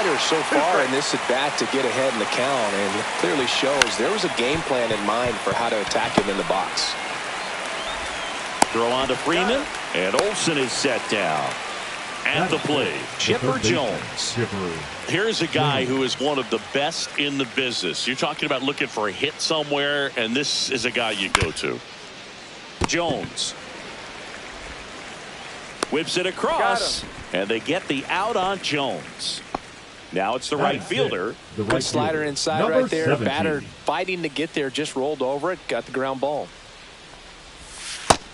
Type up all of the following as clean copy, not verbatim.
slider so far in this at-bat to get ahead in the count, and it clearly shows there was a game plan in mind for how to attack him in the box. Throw on to Freeman, and Olsen is set down. At the plate, Chipper Jones. Here's a guy who is one of the best in the business. You're talking about looking for a hit somewhere, and this is a guy you go to. Jones whips it across, and they get the out on Jones. Now it's the right fielder. Good slider inside right there. 17. Batter fighting to get there, just rolled over it, got the ground ball.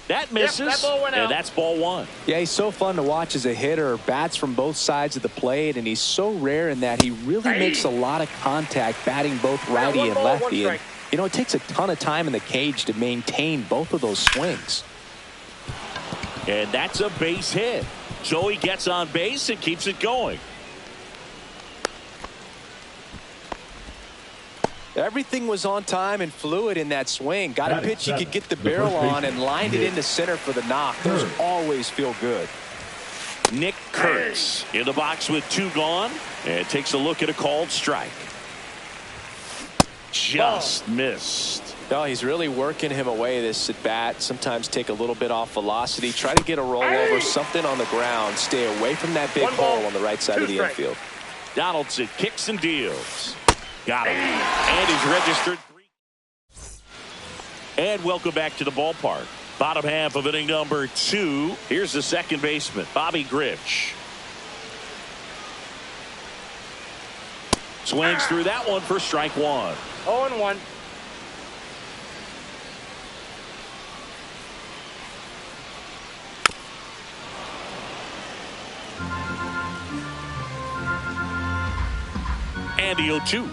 That misses, and that's ball one. Yeah, he's so fun to watch as a hitter. Bats from both sides of the plate, and he's so rare in that he really makes a lot of contact batting both righty and lefty. And, you know, it takes a ton of time in the cage to maintain both of those swings. And that's a base hit. So he gets on base and keeps it going. Everything was on time and fluid in that swing. Got a pitch he could get the barrel on and lined it into center for the knock. Those always feel good. Nick Kurtz in the box with 2 gone, and takes a look at a called strike. Just missed. No, he's really working him away this at bat. Sometimes take a little bit off velocity. Try to get a rollover, something on the ground. Stay away from that big hole on the right side of the infield. Donaldson kicks and deals. Got him. And he's registered 3. And welcome back to the ballpark. Bottom half of inning number 2. Here's the second baseman, Bobby Grich. Swings through that one for strike 1. 0-1. And the 0-2.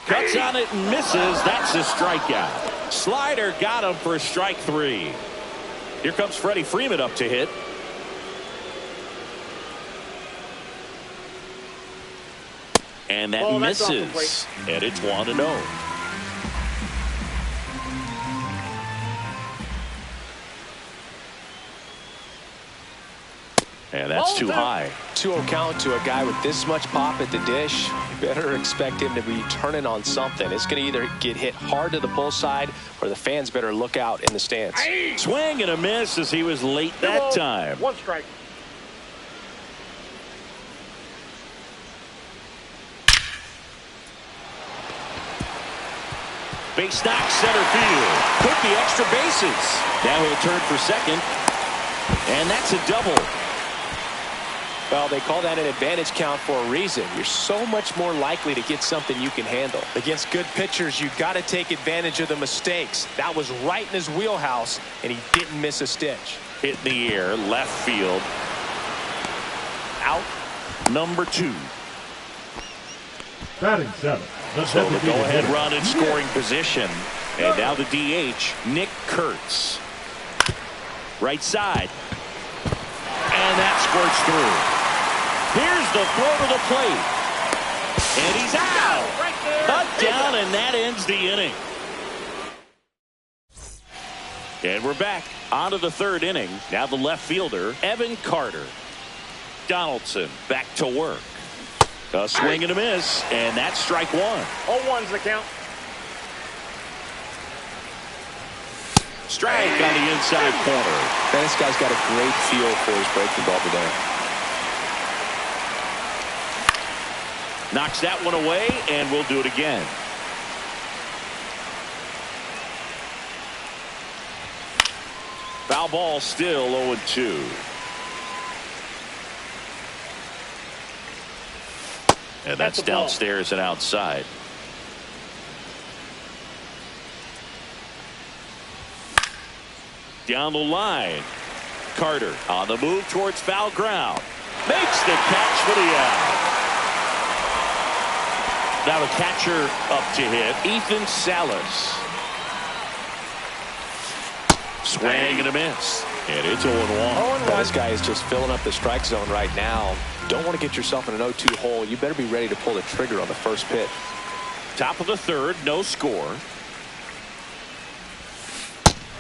Cuts on it and misses. That's a strikeout. Slider got him for strike 3. Here comes Freddie Freeman up to hit. And that misses. And it's 1-0. And that's too high. 2-0 count to a guy with this much pop at the dish. You better expect him to be turning on something. It's going to either get hit hard to the pull side, or the fans better look out in the stands. Swing and a miss as he was late that time. 1 strike. Base knock, center field. Took the extra bases. Now he'll turn for second. And that's a double. Well, they call that an advantage count for a reason. You're so much more likely to get something you can handle. Against good pitchers, you've got to take advantage of the mistakes. That was right in his wheelhouse, and he didn't miss a stitch. Hit in the air, left field. Out number 2. Batting 7. So the go-ahead run in scoring position. And now the DH, Nick Kurtz. Right side. And that squirts through. Here's the throw to the plate. And he's out. Cut down, and that ends the inning. And we're back onto the 3rd inning. Now the left fielder, Evan Carter. Donaldson back to work. A swing and a miss, and that's strike 1. 0-1's the count. Strike on the inside corner. Man, this guy's got a great feel for his breaking ball today. Knocks that one away, and we'll do it again. Foul ball, still 0-2. And that's downstairs and outside. Down the line. Carter on the move towards foul ground. Makes the catch for the out. Now the catcher up to hit, Ethan Salas. Swing and a miss. And it's 0-1. This guy is just filling up the strike zone right now. Don't want to get yourself in an 0-2 hole. You better be ready to pull the trigger on the first pitch. Top of the 3rd, no score.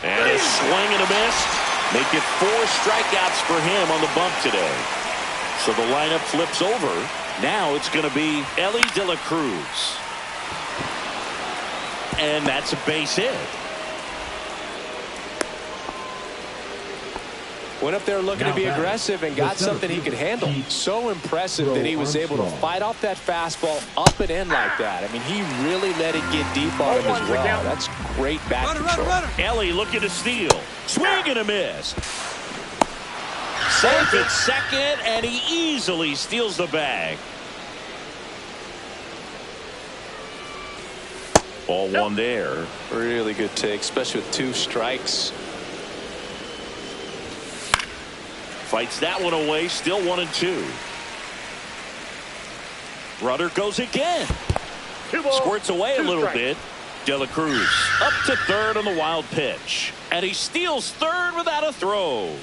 And a swing and a miss. Make it 4 strikeouts for him on the bump today. So the lineup flips over. Now it's going to be Ellie De La Cruz. And that's a base hit. Went up there looking to be aggressive and got something he could handle. So impressive that he was able to fight off that fastball up and in like that. I mean, he really let it get deep on him as well. That's great bat control. Ellie looking to steal. Swing and a miss. Safe at second, and he easily steals the bag. Ball one there. Really good take, especially with 2 strikes. Fights that one away, still 1-2. Rudder goes again. Squirts away a little bit. De La Cruz up to third on the wild pitch. And he steals third without a throw.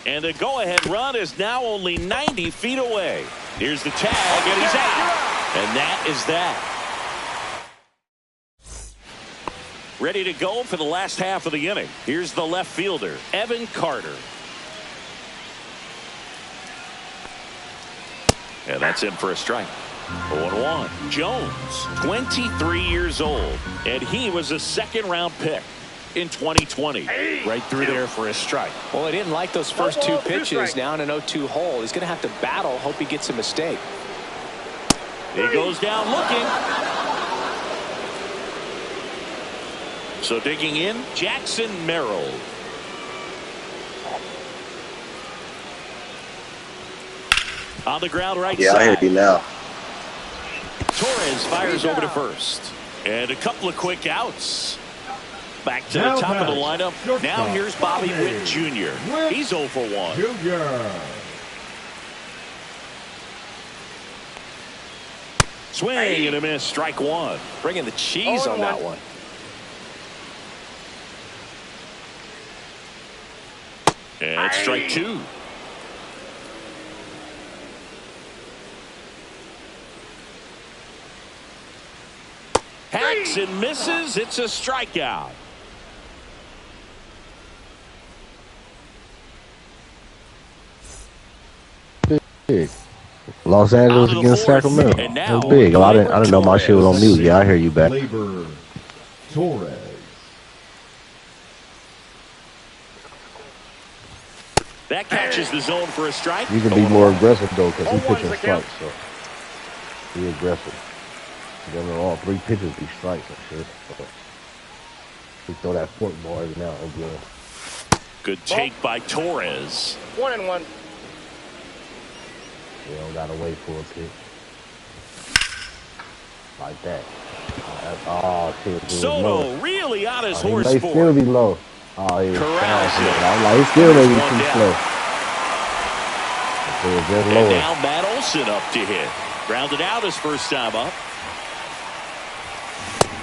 And the go-ahead run is now only 90 feet away. Here's the tag, and he's out. And that is that. Ready to go for the last half of the inning. Here's the left fielder, Evan Carter. And that's in for a strike. 0-1. Jones, 23 years old, and he was a second-round pick in 2020. Right through there for a strike. Well, he didn't like those first 2 pitches. Now in an 0-2 hole. He's going to have to battle. Hope he gets a mistake. He goes down looking. So digging in, Jackson Merrill. On the ground right side. I hear you now. Torres fires over to first. And a couple of quick outs. Back to the top of the lineup. Now here's Bobby Witt Jr. He's 0 for 1. Swing and a miss. Strike one. Bringing the cheese on that one. And strike 2. Hacks and misses. It's a strikeout. Big. Los Angeles against Sacramento. That's big. I didn't know my shit was on mute. Yeah, I hear you back. Torres. That catches the zone for a strike. You can be more aggressive though, because he pitching strikes. So be aggressive. Then all 3 pitches be strikes and shit. So he throw that fork ball every now and again. Good take by Torres. 1-1. You don't gotta wait for a pitch like that. Oh shit! Soto really on his horse. He may still be low. Oh, yeah. I'm like, he still may be too slow. And now Matt Olson up to hit. Grounded out his first time up.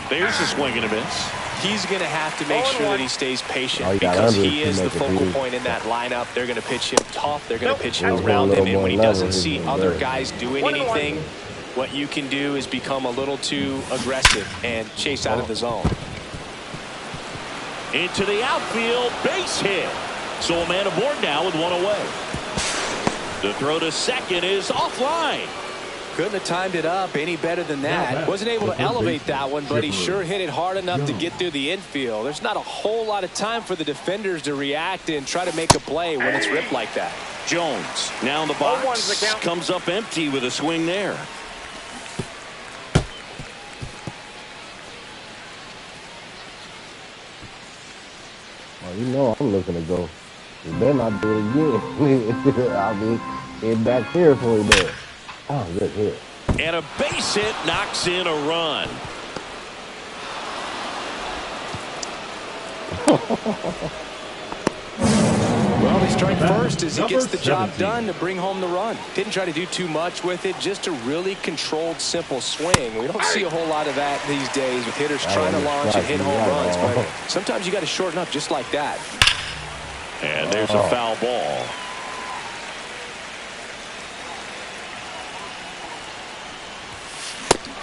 There's a swing and a miss. He's going to have to make sure that he stays patient because he is the focal point in that lineup. They're going to pitch him tough. They're going to pitch him around him. And when he doesn't see other guys doing anything, what you can do is become a little too aggressive and chase out of the zone. Into the outfield, base hit. So a man aboard now with 1 away. The throw to second is offline. Couldn't have timed it up any better than that. Wasn't able to elevate that one, but he sure hit it hard enough to get through the infield. There's not a whole lot of time for the defenders to react and try to make a play when it's ripped like that. Jones now in the box. Comes up empty with a swing there. Well, you know I'm looking to go. You better not do it again. I'll be head back here for you there. Oh, good hit. And a base hit knocks in a run. Well, they strike first as he gets the job done to bring home the run. Didn't try to do too much with it, just a really controlled, simple swing. We don't see a whole lot of that these days with hitters trying to launch and hit home runs. But sometimes you got to shorten up just like that. And there's a foul ball.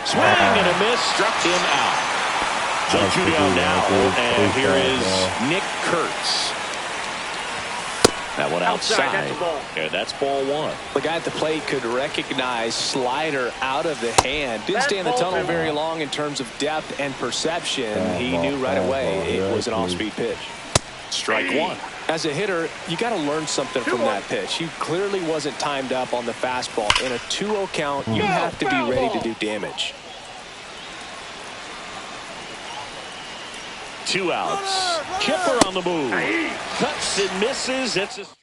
Swing and a miss, struck him out. So 2 down now, and here is Nick Kurtz. That one outside. That's the ball. And that's ball one. The guy at the plate could recognize slider out of the hand. Didn't stay in the tunnel very long in terms of depth and perception. He knew right away it was an off-speed pitch. Strike one. As a hitter, you got to learn something from that pitch. He clearly wasn't timed up on the fastball. In a 2-0 count, you have to be ready to do damage. 2 outs. Chipper on the move. Cuts and misses. It's a strike.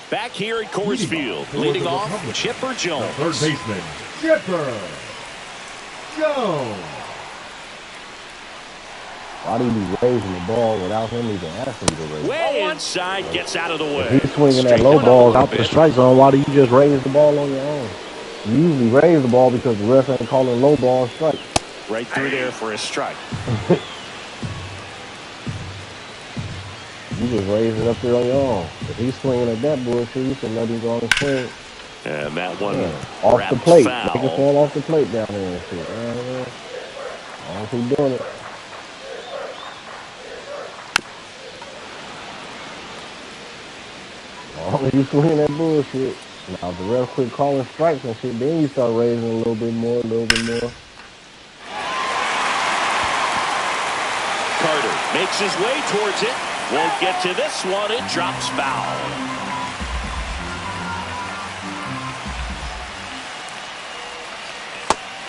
Back here at Coors Field, leading off Chipper Jones. Third baseman, Chipper Jones. Why do you be raising the ball without him even asking you to raise it? Way inside, gets out of the way. If he's swinging that low ball out the strike zone, why do you just raise the ball on your own? You usually raise the ball because the ref ain't calling low ball strike. Right through there for a strike. You just raise it up there on your own. If he's swinging at that bullshit, you can let him go on and swing. And that one Off the plate. foul. Make it fall off the plate down there and shit. I don't keep doing it. As you swing that bullshit. Now, if the ref quit calling strikes and shit, then you start raising a little bit more, Carter makes his way towards it. Won't get to this one. It drops foul.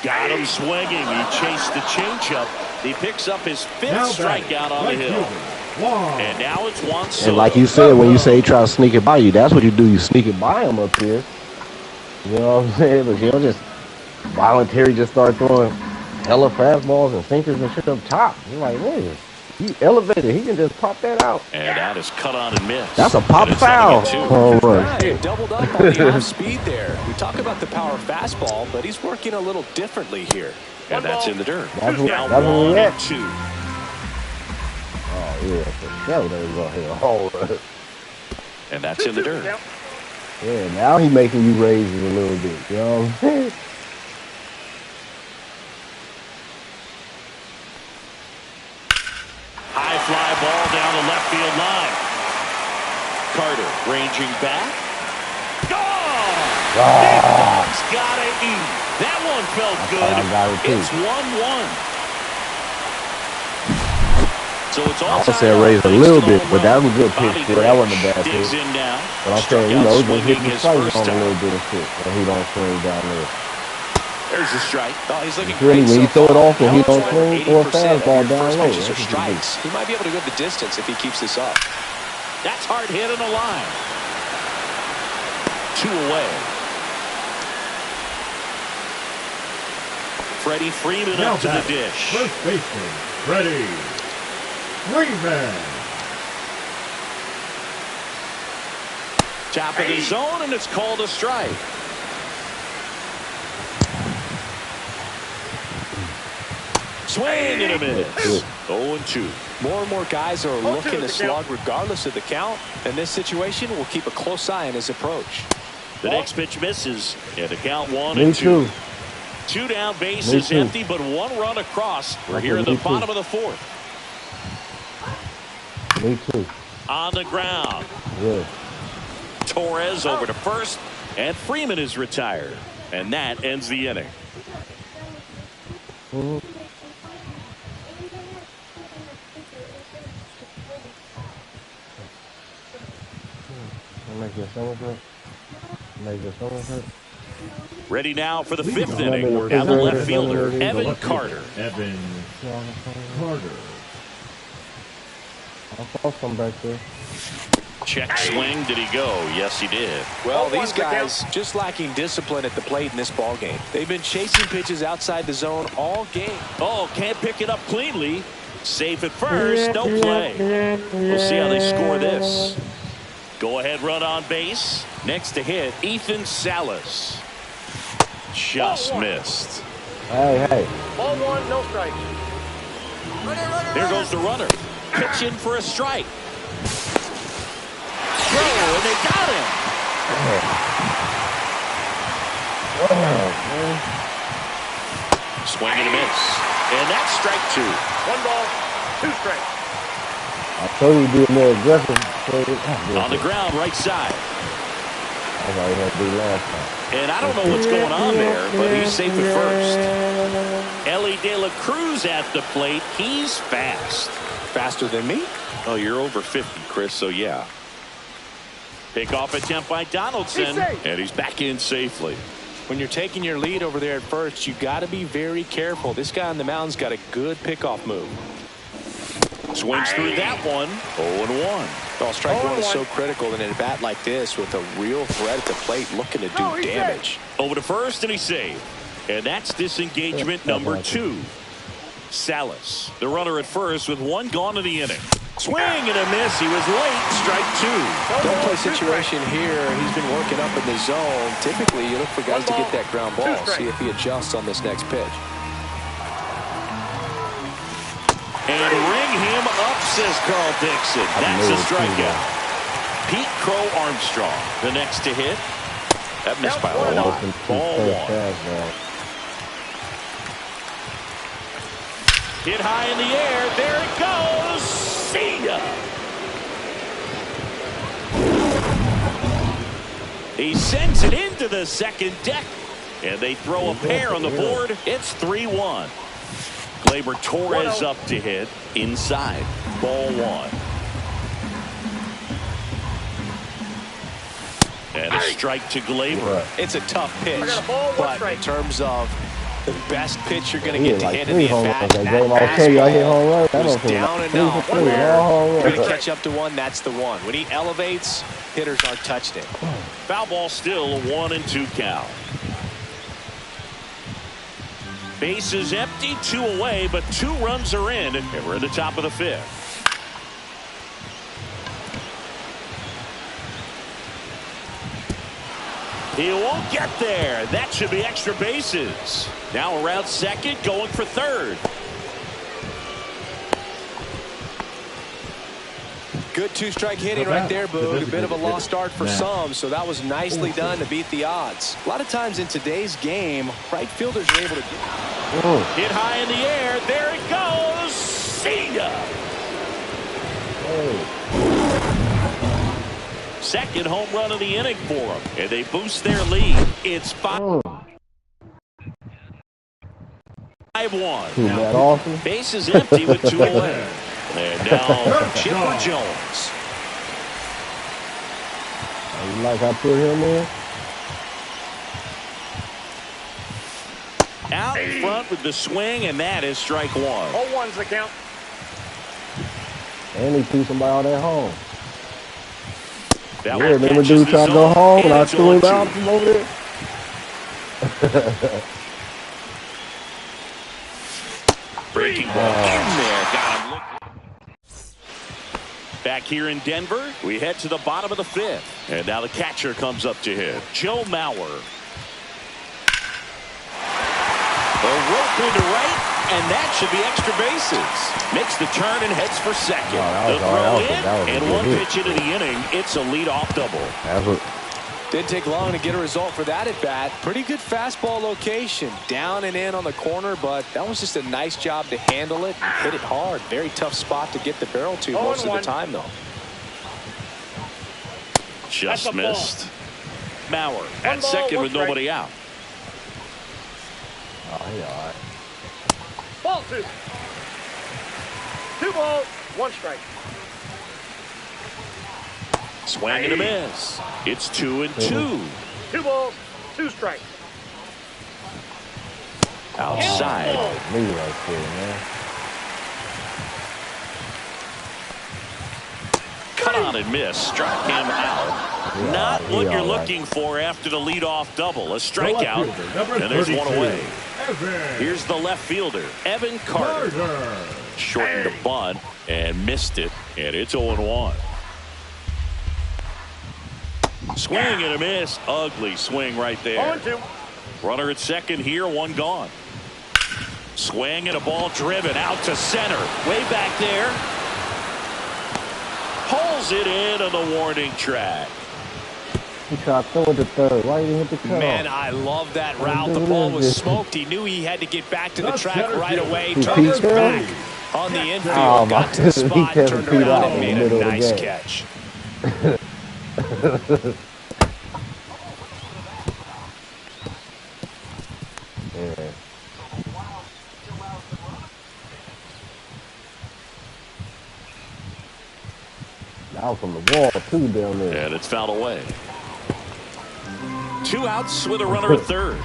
Got him swinging. He chased the changeup. He picks up his 5th strikeout on the hill. And now it's Juan Soto. And like you said, when you say he try to sneak it by you, that's what you do. You sneak it by him up here. You know what I'm saying? But you don't just voluntarily just start throwing hella fastballs and sinkers and shit up top. You're like, man, he elevated. He can just pop that out. And that is cut on and missed. That's a pop foul. Right, doubled up on the off speed there. We talk about the power fastball, but he's working a little differently here. And that's in the dirt. That's Now what 1 we and 2. Oh, yeah, for sure. There we go here. Oh, And that's in the dirt. yeah, now he making you raise it a little bit. You know what I'm saying? High fly ball down the left field line. Carter ranging back. Big Dog's gotta eat. That one felt good. It's 1-1. So it's all I would say raise a little bit, but that was a good pitch. That wasn't a bad pitch. But I'm saying, you know, just hit the strike zone a little bit of shit, and he don't swing down there. There's the strike. Oh, he's looking Really, great when you so throw it far. off and he don't swing, throw a 80% fastball of your down first low. pitches are That's what you do. strikes. He might be able to go the distance if he keeps this up. That's hard hit on the line. 2 away. Freddie Freeman Now up to the back, dish. First baseman, Freddie Freeman. Top of the zone, and it's called a strike. Swing and a miss. 0-2. More and more guys are looking to slug regardless of the count. In this situation, we'll keep a close eye on his approach. The next pitch misses, and the count 1 Me and 2. too. 2 down, base Me is too. empty, but 1 run across. We're here at the bottom of the 4th. Me too. On the ground. Yeah. Torres over to first, and Freeman is retired. And that ends the inning. Ready now for the 5th inning. Down the left fielder, Evan Carter. Evan Carter. I saw some back there. Check swing. Did he go? Yes, he did. Well, these guys just lacking discipline at the plate in this ball game. They've been chasing pitches outside the zone all game. Oh, can't pick it up cleanly. Safe at first. No play. We'll see how they score this. Go-ahead run on base. Next to hit, Ethan Salas. Just missed. Hey. Ball 1, no strikes. Here goes the runner. Pitch in for a strike. Throw, and they got him. Swing and a miss. And that's strike 2. 1 ball, 2 strikes. I told you to be more aggressive. On the ground, right side. That's all he had to do last time. And I don't know what's going on there, but he's safe at first. Ellie De La Cruz at the plate. He's fast. Faster than me? Oh, you're over 50, Chris, so yeah. Pickoff attempt by Donaldson, and he's back in safely. When you're taking your lead over there at first, you got to be very careful. This guy on the mound's got a good pickoff move. Swings through that one. 0-1. Well, strike one is so critical in a bat like this with a real threat at the plate looking to do damage. Over to first, and he's saved. And that's disengagement number 2. Salas, the runner at first with one gone in the inning. Swing and a miss. He was late. Strike 2. Don't play situation here. He's been working up in the zone. Typically, you look for guys to get that ground ball. See if he adjusts on this next pitch. And ring him up, says Carl Dixon. That's a strikeout. Pete Crow Armstrong, the next to hit. That missed by a lot. Ball 1. Hit high in the air. There it goes. See ya. He sends it into the second deck. And they throw a pair on the board. It's 3-1. Gleyber Torres up to hit. Inside. Ball 1. And a strike to Gleyber. It's a tough pitch, but in terms of the best pitch you're going to get to hit in the at-bat, that fastball was down and out. We're going to catch up to one. That's the one. When he elevates, hitters aren't touching it. Foul ball still, a 1-2 count. Bases empty, 2 away, but 2 runs are in, and we're at the top of the 5th. He won't get there. That should be extra bases. Now around second, going for third. Good 2-strike hitting right there, Boog. A bit of a lost start for some, so that was nicely done to beat the odds. A lot of times in today's game, right fielders are able to hit high in the air. There it goes. See ya. Second home run of the inning for them, and they boost their lead. It's 5-1. Now, base is empty with 2 away. And now Chipper Jones. You like I put him in? Out in front with the swing, and that is strike 1. 0-1's the count. And he threw somebody out at home. That yeah, remember dude trying to go home and I threw him out from over there? Breaking ball in there. Got him. Back here in Denver, we head to the bottom of the 5th. And now the catcher comes up to hit. Joe Mauer. A rope into right, and that should be extra bases. Makes the turn and heads for second. The throw in, and one pitch into the inning. It's a leadoff double. Didn't take long to get a result for that at bat. Pretty good fastball location. Down and in on the corner, but that was just a nice job to handle it and hit it hard. Very tough spot to get the barrel to most of the time, though. Just missed. Mauer at second with nobody out. Oh, yeah, all right. Ball 2. 2 balls, 1 strike. Swing and a miss. It's 2-2. 2 balls, 2 strikes. Outside. Me right there, man. Cut on and miss. Struck him out. Yeah, not what you're looking for after the leadoff double. A strikeout, and there's 1 away. Here's the left fielder, Evan Carter. Shortened the bunt and missed it, and it's 0-1. Swing and a miss. Ugly swing right there. 0-2. Runner at second here, 1 gone. Swing and a ball driven out to center. Way back there. Pulls it in on the warning track. He tried to throw it to third. Why didn't he hit the cutoff? Man, I love that route. The ball was smoked. He knew he had to get back to the track right away. Turns back. On the infield, Oh, got to the he spot, kept turned feet around out and in the made a middle of the nice game. catch. Yeah. Out from the wall too down there. And it's fouled away. 2 outs with a runner at third.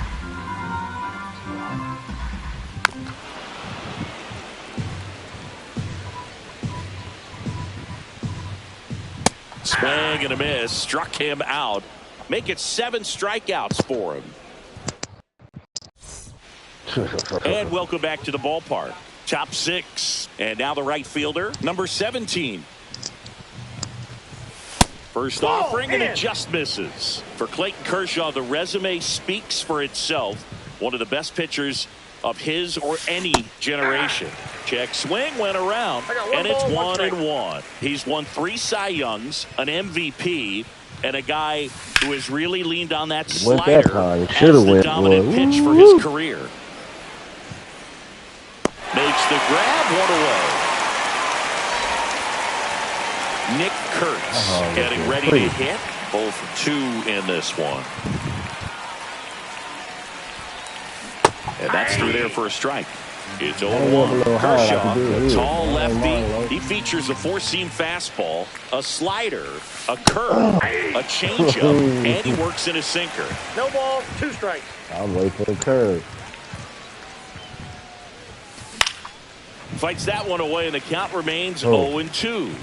Swing and a miss. Struck him out. Make it 7 strikeouts for him. And welcome back to the ballpark. Top 6. And now the right fielder, number 17. First offering, and it just misses. For Clayton Kershaw, the resume speaks for itself. One of the best pitchers of his or any generation. Check swing, went around, and it's 1-1. He's won 3 Cy Youngs, an MVP, and a guy who has really leaned on that slider as the dominant pitch for his career. Makes the grab, 1 away. Nick Kurtz getting ready to hit. 0 for 2 in this one. And that's through there for a strike. It's 0-1. Kershaw, the tall lefty. He features a 4-seam fastball, a slider, a curve, a changeup, and he works in a sinker. No ball, 2 strikes. I'll wait for the curve. Fights that one away, and the count remains 0-2.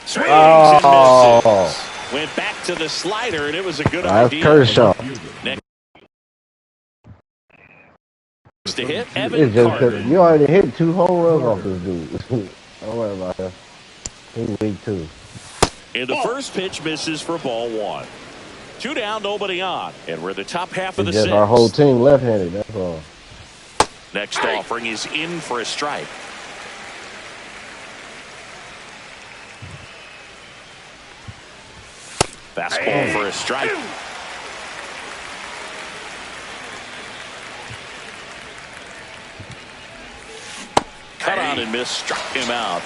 Swings and misses. Went back to the slider, and it was a good idea. Kershaw. Next to hit, It's Evan just Carter. you already hit 2 home runs off this dude. Don't worry about that. He's weak too. And the first pitch misses for ball 1. 2 down, nobody on. And we're the top half of the Just 6th. our whole team left-handed, that's all. Next offering is in for a strike. Fastball for a strike. Cut on and miss, struck him out.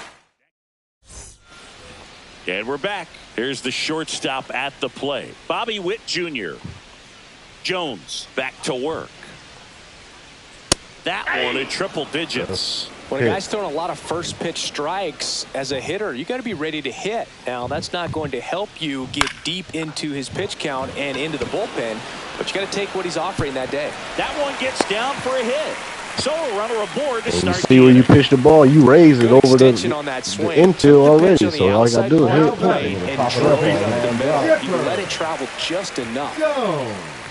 And we're back. Here's the shortstop at the plate, Bobby Witt Jr. Jones back to work. That one in triple digits. When a guy's throwing a lot of first pitch strikes as a hitter, you got to be ready to hit. Now, that's not going to help you get deep into his pitch count and into the bullpen, but you got to take what he's offering that day. That one gets down for a hit. So a runner aboard to You start. see where you pitch the ball, you raise it over the on that swing. infield already. So all you got to do is hit it. And Pop it drove up. it the middle. You let it travel just enough.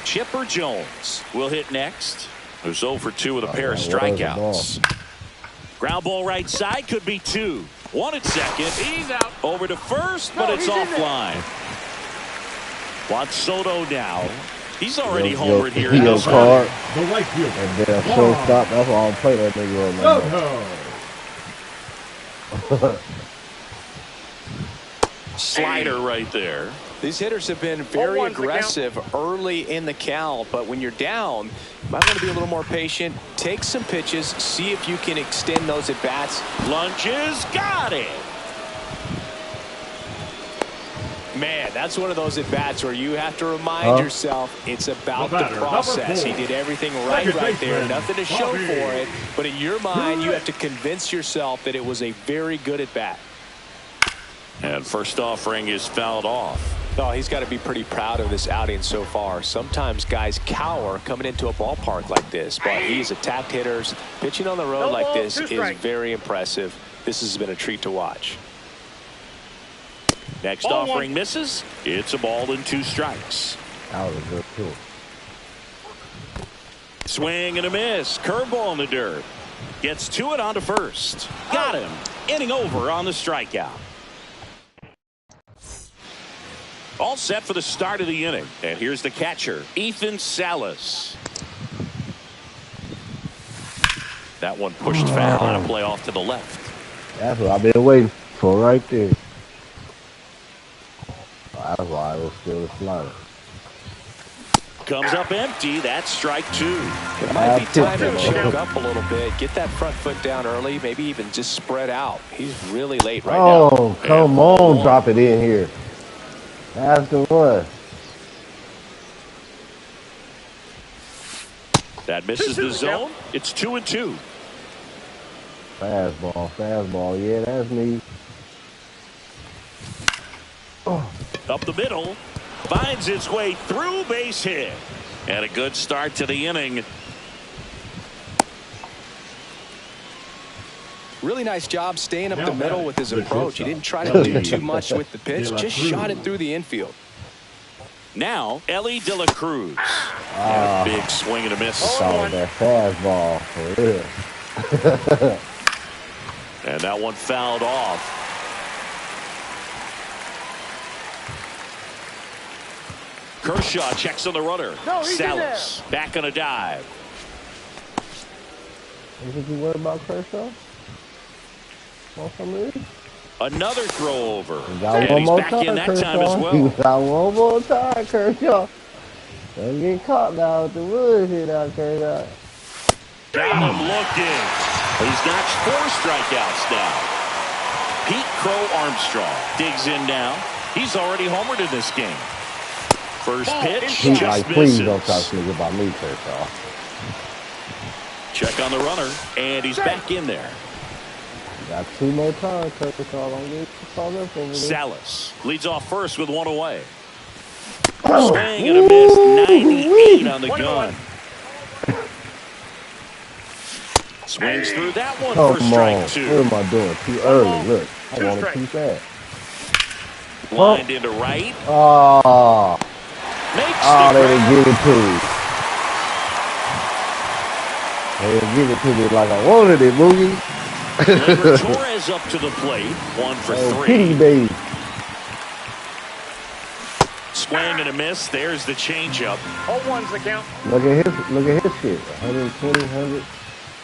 Chipper Jones will hit next. Who's 0 for 2 with a pair of strikeouts. Ground ball right side, could be 2. 1 at second. He's out. Over to first, but it's offline. Juan Soto now. He's already homered here. He goes hard. The right fielder. And then shortstop. That's why I don't play that nigga right now. Slider right there. These hitters have been very aggressive early in the count, but when you're down, you might want to be a little more patient. Take some pitches, see if you can extend those at bats. Lunges, got it. Man, that's one of those at bats where you have to remind yourself it's about the process. He did everything right there, nothing to show for it, but in your mind, you have to convince yourself that it was a very good at bat. And first offering is fouled off. Oh, he's got to be pretty proud of this outing so far. Sometimes guys cower coming into a ballpark like this, but he's attacked hitters. Pitching on the road like this is very impressive. This has been a treat to watch. Next offering misses. It's a ball and 2 strikes. That was a good too. Swing and a miss. Curveball in the dirt. Gets to it onto first. Got him. Inning over on the strikeout. All set for the start of the inning. And here's the catcher, Ethan Salas. That one pushed foul on a play off to the left. That's what I've been waiting for right there. That's why I was still a slider. Comes up empty. That's strike 2. It might be time to choke up a little bit. Get that front foot down early. Maybe even just spread out. He's really late right now. Oh, come on. Drop it in here. That's the one. That misses the zone. It's 2-2. Fastball. Yeah, that's me. Oh. Up the middle. Finds its way through, base hit. And a good start to the inning. Really nice job staying up the middle with his approach. He didn't try to do too much with the pitch. Just shot it through the infield. Now, Ellie De La Cruz. Big swing and a miss. Saw that fastball for real. And that one fouled off. Kershaw checks on the runner. Salas back on a dive. Did you worry about Kershaw? On some reason? Another throw over. And he's back in that time as well. You got one more time, Kershaw. Don't get caught now with the woods here now, Kershaw. Got him looking. He's notched 4 strikeouts now. Pete Crow Armstrong digs in now. He's already homered in this game. First pitch, just misses. Please don't talk to me about me, Kershaw. Check on the runner, and he's back in there. Got 2 more times, Kershaw. Don't get caught up over there. Salas leads off first with 1 away. Swing and a miss, 98 on the gun. Swings through that one for strike 2. What am I doing? Too early. Look, I want to keep that. Lined into right. Oh, they didn't give it to me. They didn't give it to me like I wanted it, Boogie. Torres up to the plate. 1 for 3. Kitty baby. Swing and a miss. There's the changeup. 0-1's the count. Look at his shit. 120, 100.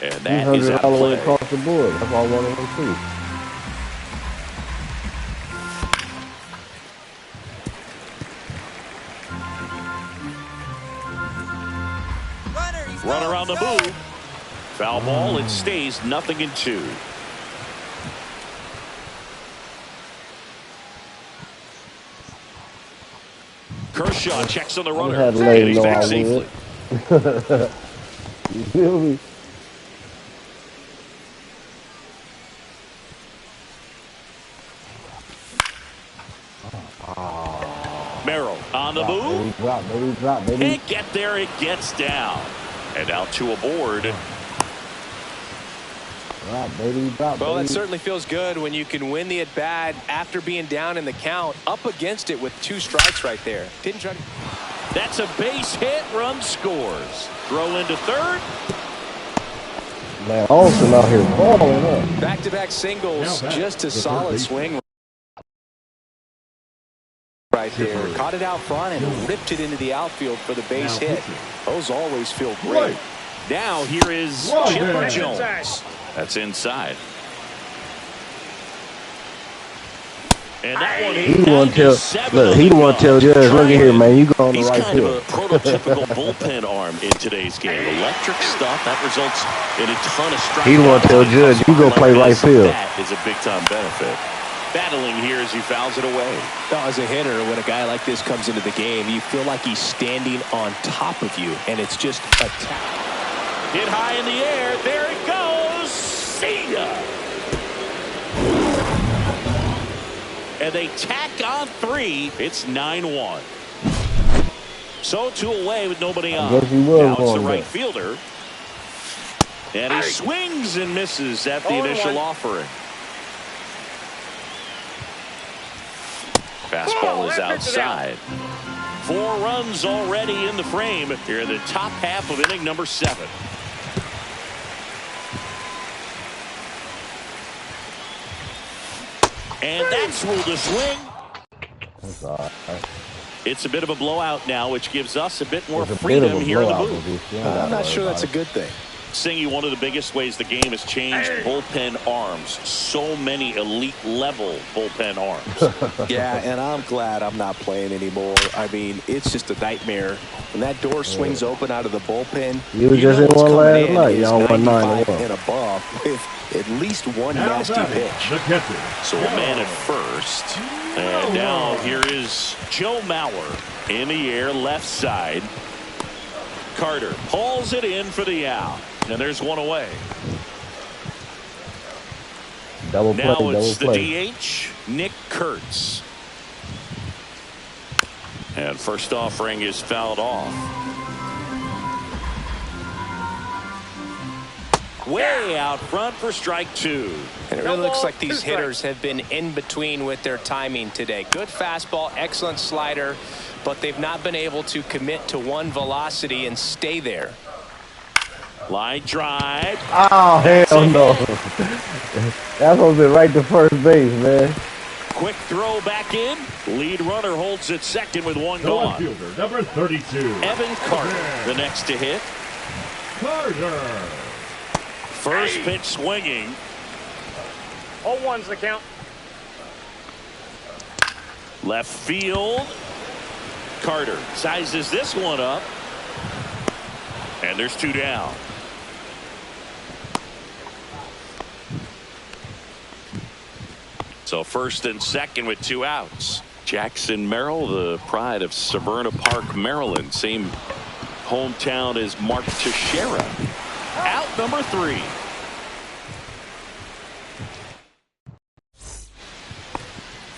And that is out all of the way play. across the board. That's all I wanted to see. Runner on the move. Foul ball. It stays 0-2. Kershaw checks on the runner. And he's back safely. You feel me? Merrill on the move. Drop, baby. Can't get there. It gets down. And out to a board. Well, that certainly feels good when you can win the at-bat after being down in the count, up against it with 2 strikes right there. Didn't try to... That's a base hit. Run scores. Throw into third. Man, Olsen out here balling up. Back-to-back singles, just a solid swing right there. Caught it out front and ripped it into the outfield for the base hit. Those always feel great. Now here is Chipper Jones. That's inside. And that one he want to tell, he want to tell Judge, look at here, man, you go on the right field. He's kind of a prototypical bullpen arm in today's game. Electric stuff that results in a ton of strikeouts. He want to tell Judge, you go play right field. That is a big-time benefit. Battling here as he fouls it away. Now, as a hitter, when a guy like this comes into the game, you feel like he's standing on top of you, and it's just attack. Hit high in the air. There it goes. See ya. And they tack on 3. It's 9-1. So 2 away with nobody on. Now it's the right fielder. And he swings and misses at the initial offering. Fastball is outside. 4 runs already in the frame here in the top half of inning number 7. And that's ruled a swing. It's a bit of a blowout now, which gives us a bit more freedom here in the booth. I'm not sure that's a good thing. Singy, one of the biggest ways the game has changed, bullpen arms. So many elite level bullpen arms. Yeah, and I'm glad I'm not playing anymore. I mean, it's just a nightmare. When that door swings open out of the bullpen, You was just in what's one coming last in night. is Y'all won 95 9-1. and above with at least one Now nasty batting, pitch. the catcher. So a man at first. And now here is Joe Mauer in the air, left side. Carter hauls it in for the out. And there's one away. Double play, Now double it's the play. DH, Nick Kurtz. And first offering is fouled off. Way out front for strike two. And it No really looks ball, like these 2 strikes. hitters have been in between with their timing today. Good fastball, excellent slider, but they've not been able to commit to one velocity and stay there. Line drive. Oh, hell no. That's supposed to be right to first base, man. Quick throw back in. Lead runner holds at second with one The gone. fielder, number 32. Evan Carter, the next to hit. Carter. First pitch swinging. 0-1's the count. Left field. Carter sizes this one up. And there's two down. So first and second with two outs. Jackson Merrill, the pride of Severna Park, Maryland. Same hometown as Mark Teixeira. Out number 3.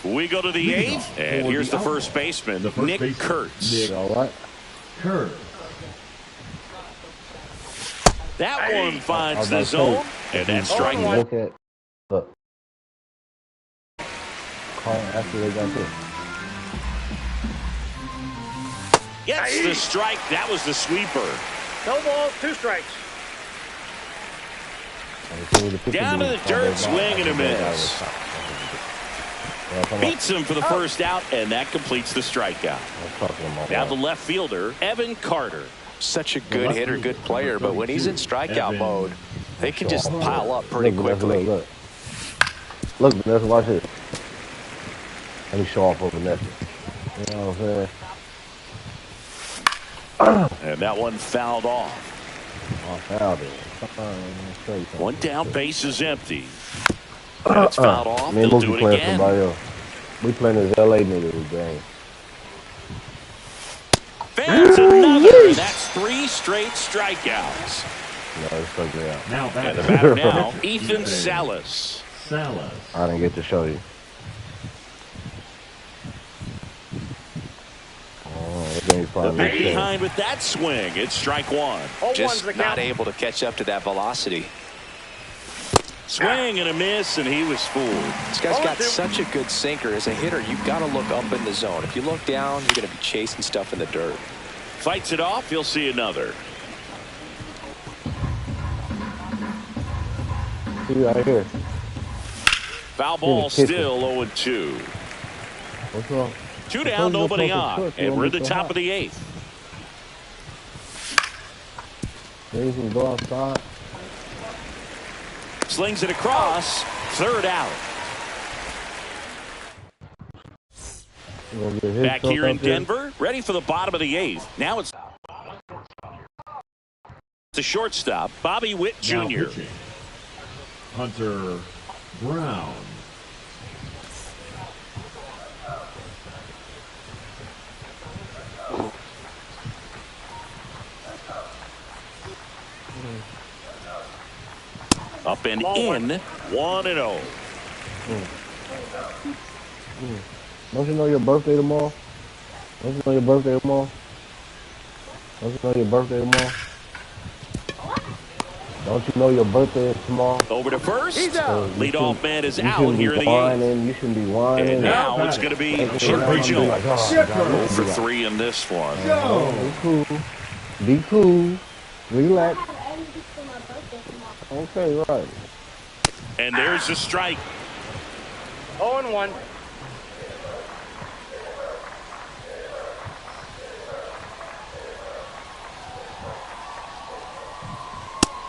We go to the 8th, and here's the first baseman, Nick Kurtz. All right. Kurtz. That one finds I the was zone, about to and that's Oh, strike one. one. Look at the call after they got this. Gets the strike. That was the sweeper. No ball, 2 strikes. Down to the dirt, swing and a miss. Beats him for the first out, and that completes the strikeout. Now the left fielder, Evan Carter. Such a good hitter, good player, but when he's in strikeout mode, they can just pile up pretty quickly. Look, Vanessa, watch this. Let me show off over Vanessa. You know what I'm saying? And that one fouled off. I fouled it. One down, base is empty. And it's fouled off. Me and They'll Mookie do it playing again. somebody else. We playing this LA nigga this game. Fans another, and that's 3 straight strikeouts. No, it's so good. Now And the batting. batter now, Ethan Salas. Salas. I didn't get to show you. Oh, that game's The probably big mixed in. behind with that swing. It's strike one. 0-1's Just the not count. able to catch up to that velocity. Swing and a miss, and he was fooled. This guy's got 0-2. such a good sinker. As a hitter, you've got to look up in the zone. If you look down, you're going to be chasing stuff in the dirt. Fights it off. You'll see another. See right here. Foul ball He's a kicker. still 0-2. What's wrong? 2 down, nobody on. Cook, you And we're at wanna the be so top hot. of the 8th. Maybe you can go outside. Slings it across. Third out. You gonna get hit Back stuff here in out there? Denver. Ready for the bottom of the 8th. Now it's the shortstop, Bobby Witt Now Jr. pitching. Hunter Brown. Up and Ball in. 1-0. Don't you know your birthday tomorrow? Don't you know your birthday tomorrow? Don't you know your birthday tomorrow? Don't you know your birthday is tomorrow? Over to first. He's out. Leadoff man is You out shouldn't here in be the 8th. whining. You shouldn't be whining. And now it's going to be Like, Chipper I'm gonna be like, Jones. oh, God, Chipper. For 3 in this one. Be cool. Be cool. Relax. Okay, right. And there's the strike. 0-1.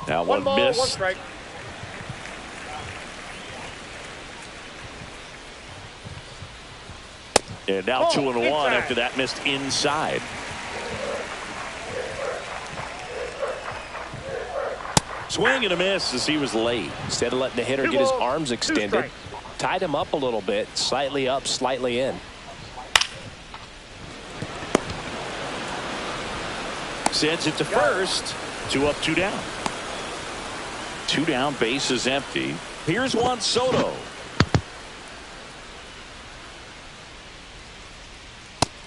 Now One ball, miss. one strike. And now Oh, 2-1 inside. after that missed inside. Swing and a miss as he was late. Instead of letting the hitter Two get his balls, arms two extended, strikes. tied him up a little bit, slightly up, slightly in. Sends it to first. 2 up, 2 down. 2 down, base is empty. Here's Juan Soto.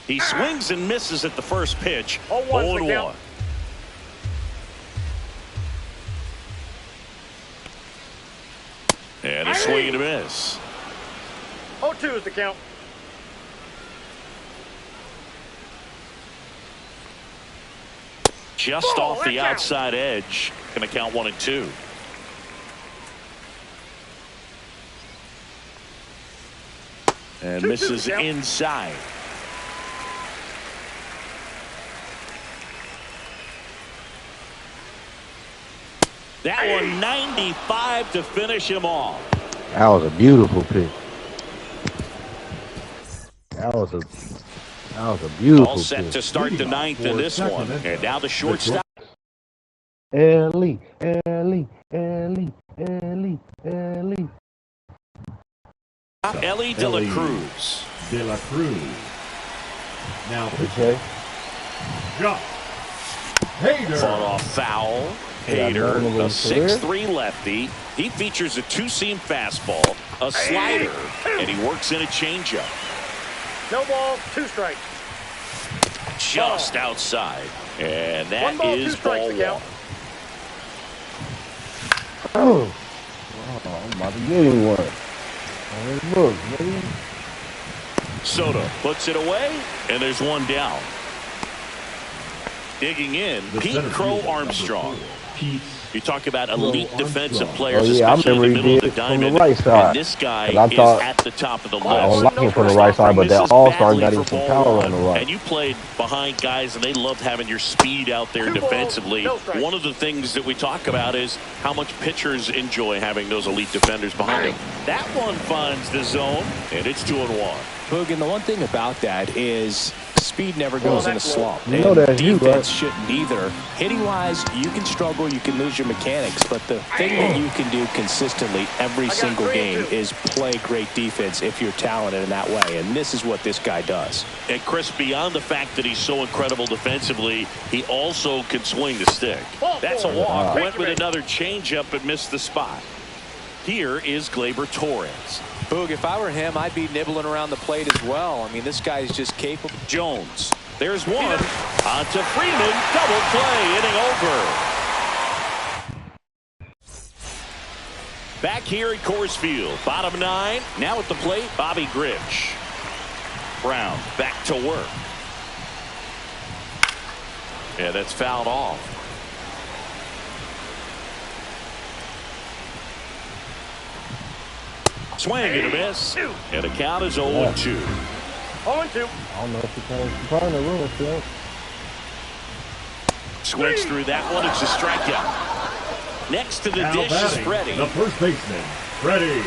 He swings and misses at the first pitch. 0-1's the 0-1. count. And a swing and a miss. 0-2 is the count. Just Ball, off the that's out. outside edge. Going to count 1 and 2. And 2-2 misses count. inside. That one 95 to finish him off. That was a beautiful pitch. That was a beautiful All set pitch. to start the ninth in this one. And now the shortstop. Ellie, Ellie, Ellie, Ellie, Ellie. Ellie De La Cruz. De La Cruz. Now Okay. Josh Hader. Fought off foul. Hader, a 6'3 lefty. He features a two-seam fastball, a slider, and he works in a changeup. No ball, 2 strikes. Just outside. And that 1 ball, 2 is strikes ball to count. 1. Oh, I'm about to get him one. Look, baby. Soto puts it away, and there's 1 down. Digging in, The Pete center Crow fielder, number Armstrong. 4, Pete You talk about elite Armstrong. defensive Oh players, yeah, I especially in remember the he middle of did the from the diamond. right side. And this guy 'Cause I is thought- at the top of the I don't list. like him from the right side, but that Misses All-Star got badly him for some ball power 1. on the right. And you played behind guys, and they loved having your speed out there 2 balls, defensively. no strikes. One of the things that we talk about is how much pitchers enjoy having those elite defenders behind them. That one finds the zone, and it's 2-1. Boog, and the one thing about that is speed never goes in a slump. You know And that's you, defense right? shouldn't either. Hitting-wise, you can struggle, you can lose your mechanics, but the thing that you can do consistently every single 3 game and 2. is play great defense if you're talented in that way, and this is what this guy does. And Chris, beyond the fact that he's so incredible defensively, he also can swing the stick. That's a walk. Went with another changeup and missed the spot. Here is Gleyber Torres. Boog, if I were him, I'd be nibbling around the plate as well. I mean, this guy is just capable. Jones. There's one. On to Freeman. Double play. Inning over. Back here at Coors Field. Bottom 9. Now at the plate, Bobby Grich. Brown back to work. Yeah, that's fouled off. Swing and a miss. And the count is 0-2. 0-2. I don't know if he can find the room still. Swings through that one. It's a strikeout. Next to the now dish is batting, Freddie. the first baseman, Freddie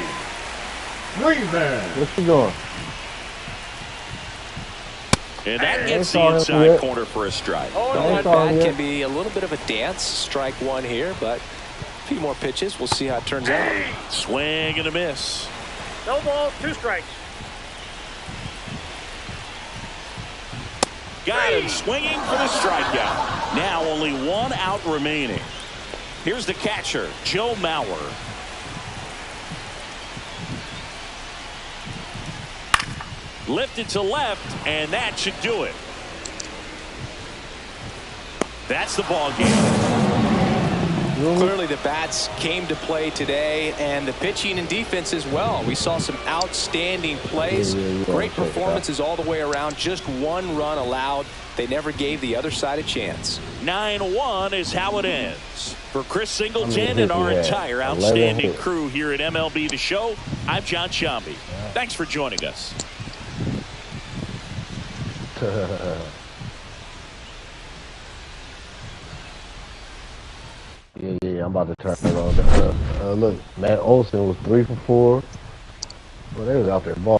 Freeman. What's he doing? And that gets That's all the it inside is. corner for a strike. The That's at all bat yet. can be a little bit of a dance. Strike 1 here, but a few more pitches. We'll see how it turns out. Swing and a miss. No ball, 2 strikes. Got him swinging for the strikeout. Now only 1 out remaining. Here's the catcher, Joe Mauer. Lifted to left, and that should do it. That's the ball game. Clearly the bats came to play today, and the pitching and defense as well. We saw some outstanding plays, great performances all the way around. Just 1 run allowed. They never gave the other side a chance. 9-1 is how it ends. For Chris Singleton hits and our he had? entire 11 outstanding hits. crew here at MLB The Show, I'm John Shambi. Thanks for joining us. Yeah, I'm about to turn it on. Look, Matt Olson was 3 for 4. Well, they was out there balling.